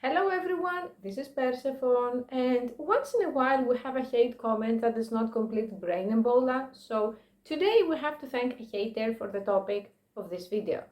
Hello everyone, this is Persephone, and once in a while we have a hate comment that is not complete brain Ebola, so today we have to thank a hater for the topic of this video.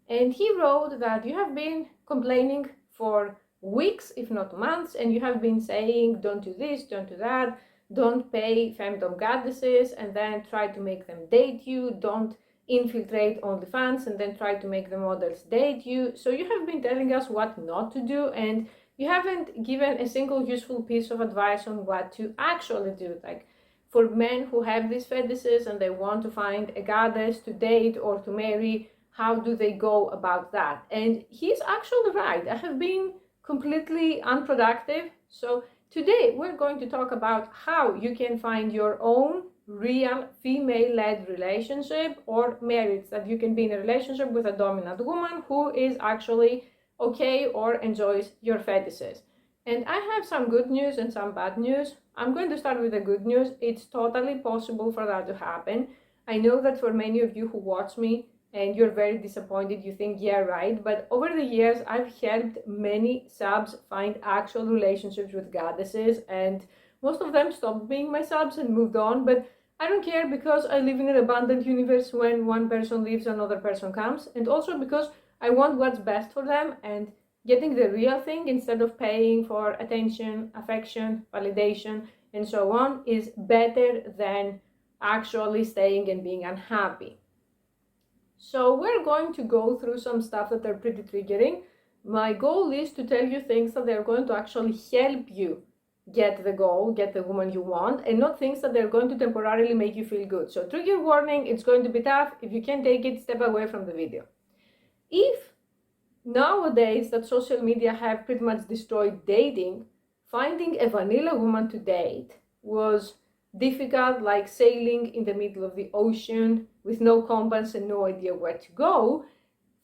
And he wrote that you have been complaining for weeks, if not months, and you have been saying don't do this, don't do that, don't pay femdom goddesses and then try to make them date you, don't infiltrate OnlyFans and then try to make the models date you. So you have been telling us what not to do, and you haven't given a single useful piece of advice on what to actually do. Like for men who have these fetishes and they want to find a goddess to date or to marry, how do they go about that? And he's actually right. I have been completely unproductive. So today we're going to talk about how you can find your own real female-led relationship or marriage, that you can be in a relationship with a dominant woman who is actually okay or enjoys your fetishes. And I have some good news and some bad news. I'm going to start with the good news. It's totally possible for that to happen. I know that for many of you who watch me and you're very disappointed, you think, yeah, right. But over the years, I've helped many subs find actual relationships with goddesses, and most of them stopped being my subs and moved on, but I don't care because I live in an abundant universe. When one person leaves, another person comes, and also because I want what's best for them, and getting the real thing instead of paying for attention, affection, validation, and so on is better than actually staying and being unhappy. So we're going to go through some stuff that are pretty triggering. My goal is to tell you things that they're going to actually help you get the goal, get the woman you want, and not things that they're going to temporarily make you feel good. So trigger warning, it's going to be tough. If you can't take it, step away from the video. If nowadays that social media have pretty much destroyed dating, finding a vanilla woman to date was difficult, like sailing in the middle of the ocean with no compass and no idea where to go.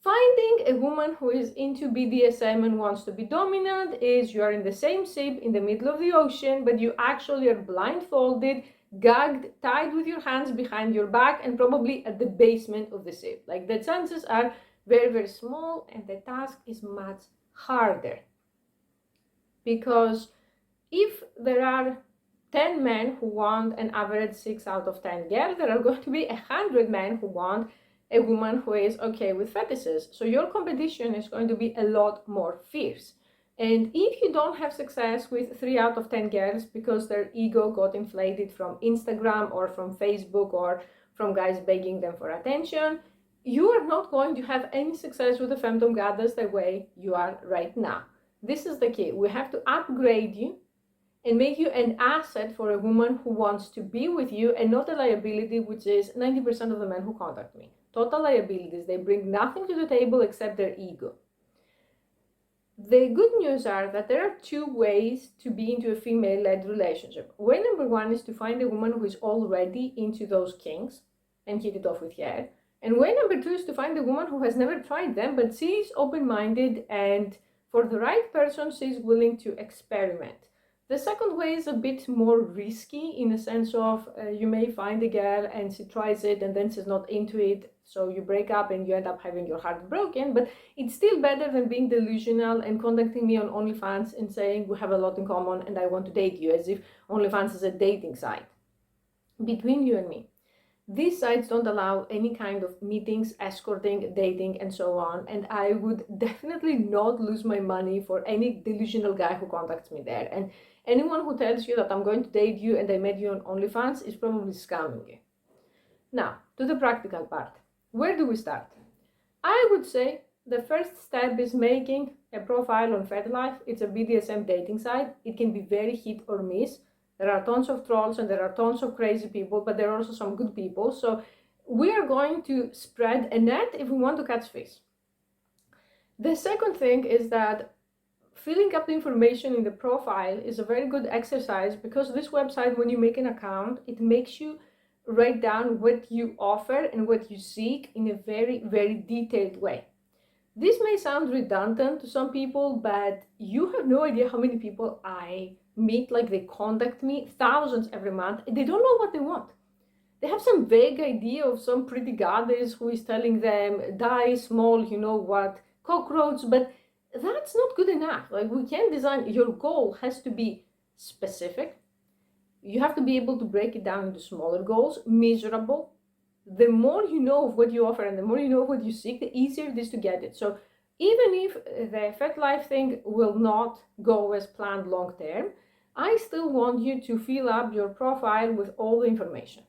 Finding a woman who is into BDSM and wants to be dominant is you are in the same ship in the middle of the ocean, but you actually are blindfolded, gagged, tied with your hands behind your back, and probably at the basement of the ship. Like, the chances are very, very small, and the task is much harder. Because if there are 10 men who want an average 6 out of 10 girl, there are going to be 100 men who want a woman who is okay with fetishes. So your competition is going to be a lot more fierce. And if you don't have success with 3 out of 10 girls because their ego got inflated from Instagram or from Facebook or from guys begging them for attention, you are not going to have any success with the femdom goddess the way you are right now. This is the key. We have to upgrade you and make you an asset for a woman who wants to be with you, and not a liability, which is 90% of the men who contact me. Total liabilities. They bring nothing to the table except their ego. The good news are that there are 2 ways to be into a female-led relationship. Way number 1 is to find a woman who is already into those kinks and hit it off with her. And way number 2 is to find a woman who has never tried them, but she's open-minded, and for the right person, she's willing to experiment. The second way is a bit more risky, in the sense of you may find a girl and she tries it and then she's not into it, so you break up and you end up having your heart broken, but it's still better than being delusional and contacting me on OnlyFans and saying we have a lot in common and I want to date you, as if OnlyFans is a dating site. Between you and me, these sites don't allow any kind of meetings, escorting, dating, and so on, and I would definitely not lose my money for any delusional guy who contacts me there. And anyone who tells you that I'm going to date you and I met you on OnlyFans is probably scamming you. Now, to the practical part. Where do we start? I would say the first step is making a profile on FetLife. It's a BDSM dating site. It can be very hit or miss. There are tons of trolls and there are tons of crazy people, but there are also some good people. So we are going to spread a net if we want to catch fish. The second thing is that filling up the information in the profile is a very good exercise, because this website, when you make an account, it makes you write down what you offer and what you seek in a very, very detailed way. This may sound redundant to some people, but you have no idea how many people I meet, like they contact me, thousands every month, and they don't know what they want. They have some vague idea of some pretty goddess who is telling them, die small, you know what, cockroach, but that's not good enough. Like, we can't design, your goal has to be specific. You have to be able to break it down into smaller goals, measurable. The more you know of what you offer and the more you know of what you seek, the easier it is to get it. So even if the Fat Life thing will not go as planned long term, I still want you to fill up your profile with all the information.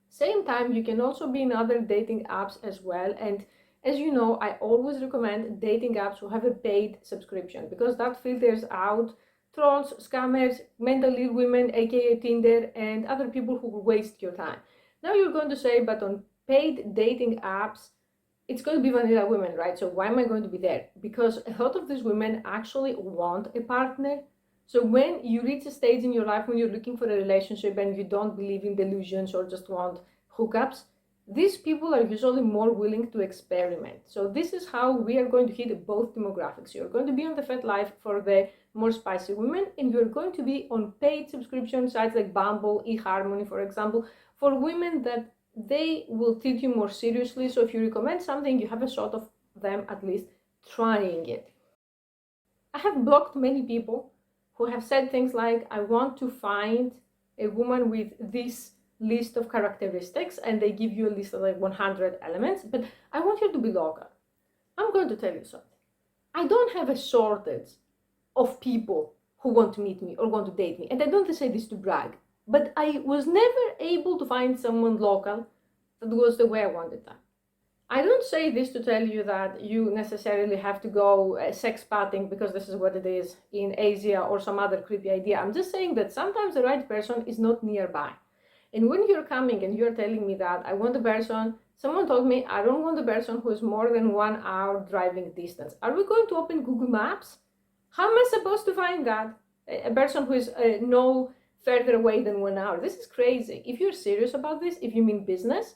Same time, you can also be in other dating apps as well. And as you know, I always recommend dating apps who have a paid subscription, because that filters out trolls, scammers, mentally ill women, aka Tinder, and other people who waste your time. Now you're going to say, but on paid dating apps, it's going to be vanilla women, right? So why am I going to be there? Because a lot of these women actually want a partner. So when you reach a stage in your life when you're looking for a relationship and you don't believe in delusions or just want hookups, these people are usually more willing to experiment. So this is how we are going to hit both demographics. You're going to be on the Fat Life for the more spicy women, and you're going to be on paid subscription sites like Bumble, eHarmony, for example, for women that they will take you more seriously. So if you recommend something, you have a shot of them at least trying it. I have blocked many people who have said things like, I want to find a woman with this list of characteristics, and they give you a list of like 100 elements, but I want her to be local. I'm going to tell you something. I don't have a shortage of people who want to meet me or want to date me, and I don't say this to brag, but I was never able to find someone local that was the way I wanted them. I don't say this to tell you that you necessarily have to go sex patting because this is what it is in Asia or some other creepy idea. I'm just saying that sometimes the right person is not nearby. And when you're coming and you're telling me that I want a person, someone told me I don't want a person who is more than 1 hour driving distance. Are we going to open Google Maps? How am I supposed to find that? A person who is no further away than 1 hour. This is crazy. If you're serious about this, if you mean business,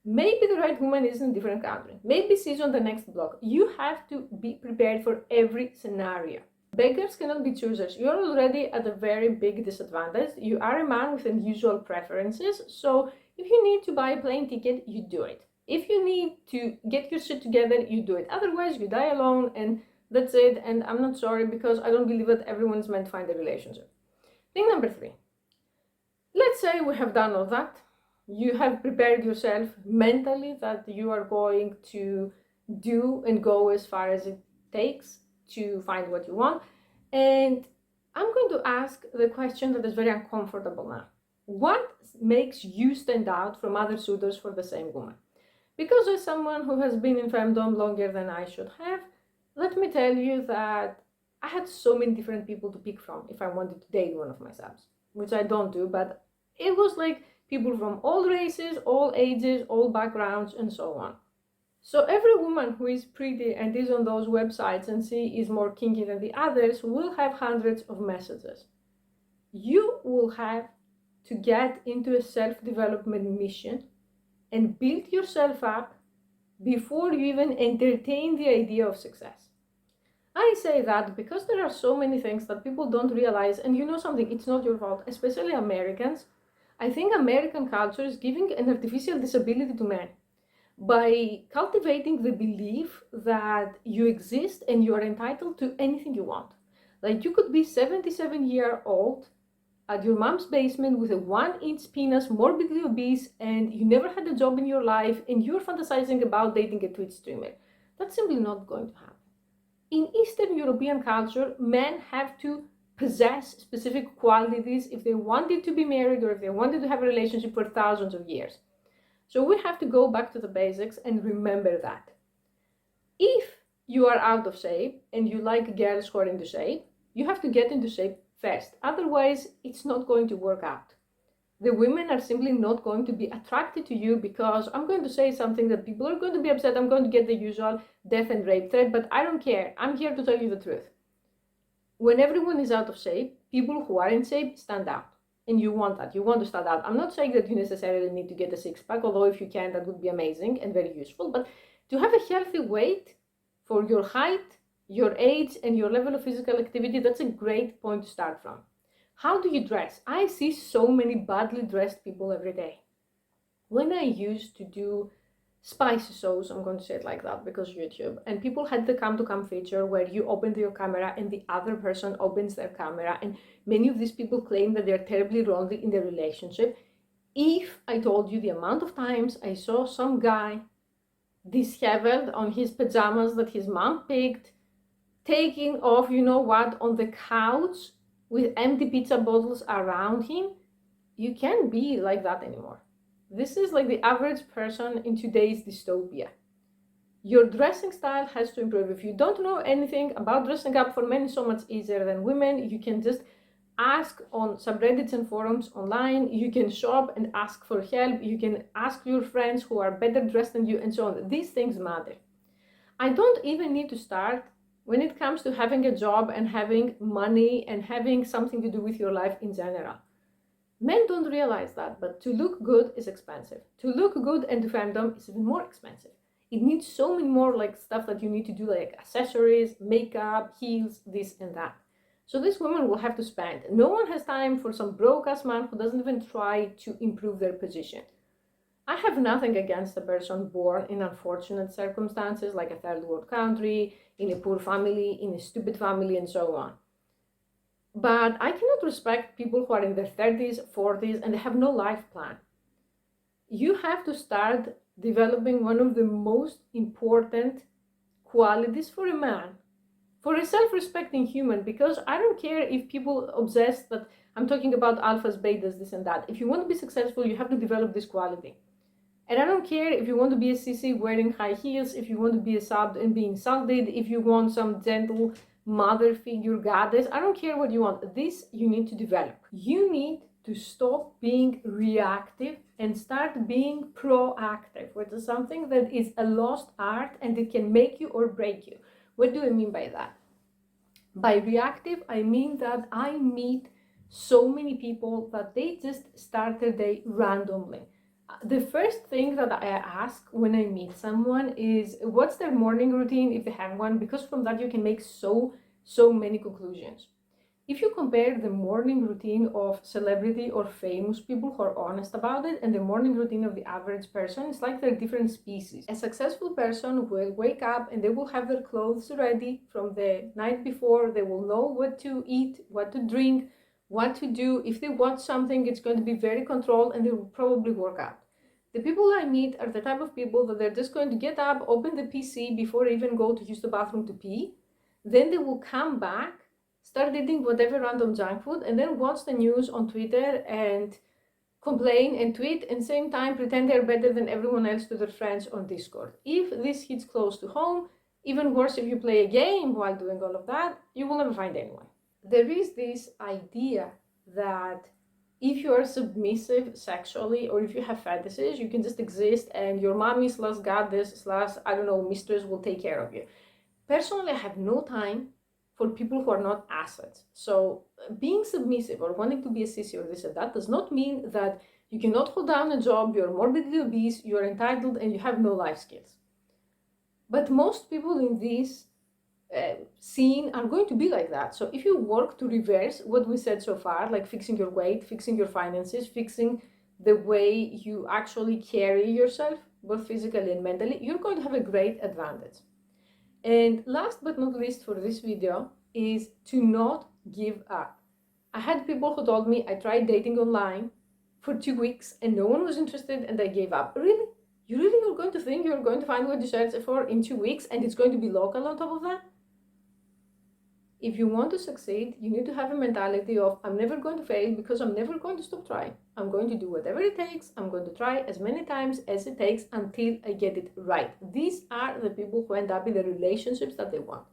maybe the right woman is in a different country. Maybe she's on the next block. You have to be prepared for every scenario. Beggars cannot be choosers. You're already at a very big disadvantage. You are a man with unusual preferences. So if you need to buy a plane ticket, you do it. If you need to get your shit together, you do it. Otherwise, you die alone, and that's it. And I'm not sorry, because I don't believe that everyone is meant to find a relationship. Thing number 3. Let's say we have done all that. You have prepared yourself mentally that you are going to do and go as far as it takes to find what you want. And I'm going to ask the question that is very uncomfortable now. What makes you stand out from other suitors for the same woman? Because as someone who has been in femdom longer than I should have, let me tell you that I had so many different people to pick from if I wanted to date one of my subs, which I don't do, but it was like people from all races, all ages, all backgrounds, and so on. So every woman who is pretty and is on those websites and she is more kinky than the others will have hundreds of messages. You will have to get into a self-development mission and build yourself up before you even entertain the idea of success. I say that because there are so many things that people don't realize, and you know something, it's not your fault, especially Americans. I think American culture is giving an artificial disability to men by cultivating the belief that you exist and you are entitled to anything you want. Like, you could be 77-year-old at your mom's basement with a 1-inch penis, morbidly obese, and you never had a job in your life, and you're fantasizing about dating a Twitch streamer. That's simply not going to happen. In Eastern European culture, men have to possess specific qualities if they wanted to be married or if they wanted to have a relationship for thousands of years. So we have to go back to the basics and remember that. If you are out of shape and you like girls who are into shape, you have to get into shape first. Otherwise, it's not going to work out. The women are simply not going to be attracted to you, because I'm going to say something that people are going to be upset. I'm going to get the usual death and rape threat, but I don't care. I'm here to tell you the truth. When everyone is out of shape, people who are in shape stand out. And you want that. You want to stand out. I'm not saying that you necessarily need to get a six-pack, although if you can, that would be amazing and very useful. But to have a healthy weight for your height, your age, and your level of physical activity, that's a great point to start from. How do you dress? I see so many badly dressed people every day. When I used to do spicy sauce, I'm going to say it like that because YouTube, and people had the come to come feature where you open your camera and the other person opens their camera, and many of these people claim that they're terribly lonely in their relationship. If I told you the amount of times I saw some guy disheveled on his pajamas that his mom picked, taking off, you know what, on the couch with empty pizza bottles around him, you can't be like that anymore. This is like the average person in today's dystopia. Your dressing style has to improve. If you don't know anything about dressing up, for men is so much easier than women. You can just ask on subreddits and forums online. You can shop and ask for help. You can ask your friends who are better dressed than you and so on. These things matter. I don't even need to start when it comes to having a job and having money and having something to do with your life in general. Men don't realize that, but to look good is expensive. To look good and to fandom is even more expensive. It needs so many more like stuff that you need to do, like accessories, makeup, heels, this and that. So this woman will have to spend. No one has time for some broke ass man who doesn't even try to improve their position. I have nothing against a person born in unfortunate circumstances, like a third world country, in a poor family, in a stupid family, and so on. But I cannot respect people who are in their 30s, 40s, and they have no life plan. You have to start developing one of the most important qualities for a man, for a self-respecting human, because I don't care if people obsess that I'm talking about alphas, betas, this and that. If you want to be successful, you have to develop this quality. And I don't care if you want to be a sissy wearing high heels, if you want to be a sub and be insulted, if you want some gentle mother figure goddess. I don't care what you want. This you need to develop. You need to stop being reactive and start being proactive, which is something that is a lost art and it can make you or break you. What do I mean by that? By reactive, I mean that I meet so many people that they just start their day randomly. The first thing that I ask when I meet someone is what's their morning routine, if they have one, because from that you can make so many conclusions. If you compare the morning routine of celebrity or famous people who are honest about it and the morning routine of the average person, it's like they're different species. A successful person will wake up and they will have their clothes ready from the night before. They will know what to eat, what to drink, what to do. If they watch something, it's going to be very controlled and they will probably work out. The people I meet are the type of people that they're just going to get up, open the PC before they even go to use the bathroom to pee. Then they will come back, start eating whatever random junk food, and then watch the news on Twitter and complain and tweet and same time pretend they're better than everyone else to their friends on Discord. If this hits close to home, even worse if you play a game while doing all of that, you will never find anyone. There is this idea that if you are submissive sexually or if you have fetishes, you can just exist and your mommy slash goddess slash, I don't know, mistress will take care of you. Personally, I have no time for people who are not assets. So being submissive or wanting to be a sissy or this and that does not mean that you cannot hold down a job, you're morbidly obese, you're entitled, and you have no life skills. But most people in this scene are going to be like that. So if you work to reverse what we said so far, like fixing your weight, fixing your finances, fixing the way you actually carry yourself, both physically and mentally, you're going to have a great advantage. And last but not least for this video is to not give up. I had people who told me I tried dating online for 2 weeks and no one was interested and I gave up. Really? You really are going to think you're going to find what you search for in 2 weeks and it's going to be local on top of that? If you want to succeed, you need to have a mentality of I'm never going to fail because I'm never going to stop trying. I'm going to do whatever it takes. I'm going to try as many times as it takes until I get it right. These are the people who end up in the relationships that they want.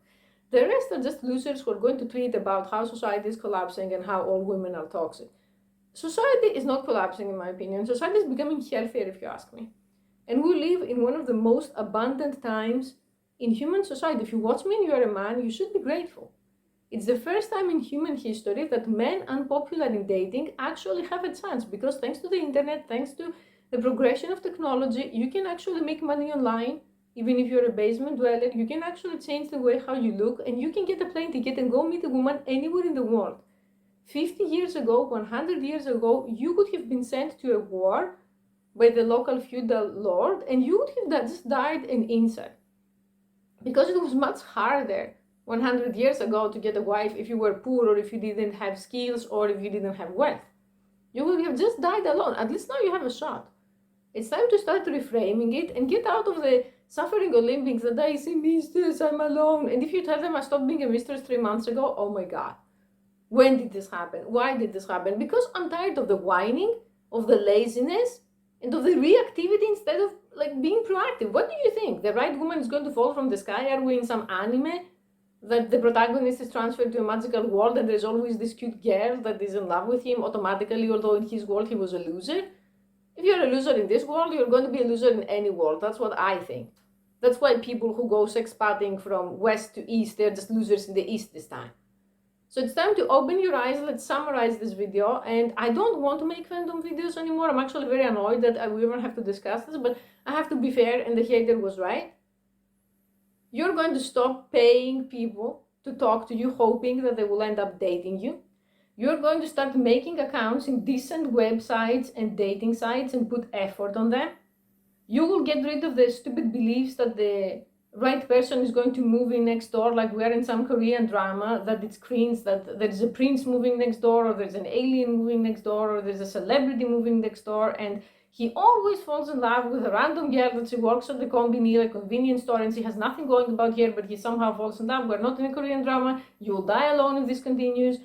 The rest are just losers who are going to tweet about how society is collapsing and how all women are toxic. Society is not collapsing in my opinion. Society is becoming healthier if you ask me. And we live in one of the most abundant times in human society. If you watch me and you are a man, you should be grateful. It's the first time in human history that men unpopular in dating actually have a chance because thanks to the internet, thanks to the progression of technology, you can actually make money online. Even if you're a basement dweller, you can actually change the way how you look and you can get a plane ticket and go meet a woman anywhere in the world. 50 years ago, 100 years ago, you could have been sent to a war by the local feudal lord, and you would have just died an insect. Because it was much harder 100 years ago to get a wife if you were poor, or if you didn't have skills, or if you didn't have wealth. You would have just died alone. At least now you have a shot. It's time to start reframing it and get out of the suffering Olympics that I see mistress, I'm alone. And if you tell them I stopped being a mistress 3 months ago, oh my God. When did this happen? Why did this happen? Because I'm tired of the whining, of the laziness, and of the reactivity instead of being proactive. What do you think? The right woman is going to fall from the sky? Are we in some anime that the protagonist is transferred to a magical world and there's always this cute girl that is in love with him automatically, although in his world he was a loser? If you're a loser in this world, you're going to be a loser in any world. That's what I think. That's why people who go sexpatting from west to east, they're just losers in the east this time. So it's time to open your eyes. Let's summarize this video. And I don't want to make fandom videos anymore. I'm actually very annoyed that we even have to discuss this, but I have to be fair, and the hater was right. You're going to stop paying people to talk to you, hoping that they will end up dating you. You're going to start making accounts in decent websites and dating sites and put effort on them. You will get rid of the stupid beliefs that the right person is going to move in next door, like we're in some Korean drama, that it's cringe, that there's a prince moving next door, or there's an alien moving next door, or there's a celebrity moving next door, and he always falls in love with a random girl that she works at the combini, a convenience store, and she has nothing going about here, but he somehow falls in love. We're not in a Korean drama. You'll die alone if this continues.